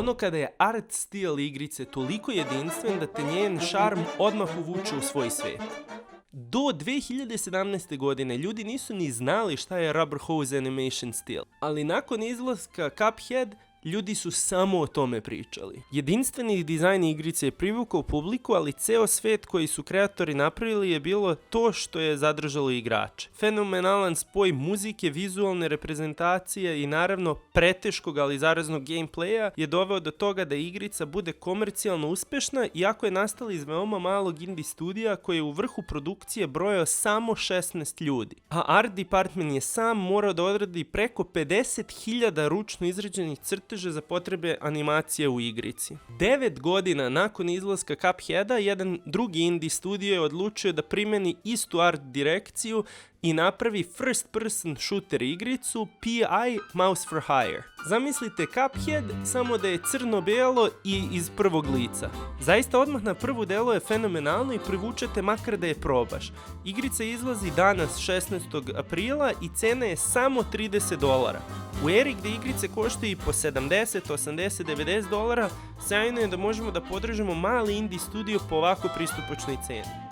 ono kada je art stil igrice toliko jedinstven da te njen šarm odmah uvuče u svoj svijet. Do 2017. godine ljudi nisu ni znali šta je Rubber Hose Animation stil, ali nakon izlaska Cuphead, ljudi su samo o tome pričali. Jedinstveni dizajn igrice je privukao publiku, ali ceo svet koji su kreatori napravili je bilo to što je zadržalo igrače. Fenomenalan spoj muzike, vizualne reprezentacije i naravno preteškog, ali zaraznog gameplaya je doveo do toga da igrica bude komercijalno uspešna, iako je nastala iz veoma malog indie studija koji je u vrhu produkcije brojao samo 16 ljudi. A art department je sam morao da odradi preko 50.000 ručno izrađenih crteža za potrebe animacije u igrici. 9 godina nakon izlaska Cupheada, jedan drugi indie studio je odlučio da primeni istu art direkciju i napravi first person shooter igricu P.I. Mouse for Hire. Zamislite Cuphead, samo da je crno-belo i iz prvog lica. Zaista odmah na prvu delo je fenomenalno i privučete makar da je probaš. Igrica izlazi danas 16. aprila i cena je samo $30. U eri gde igrice koštaju i po 70, 80, 90 dolara, sjajno je da možemo da podržimo mali indie studio po ovako pristupačnoj ceni.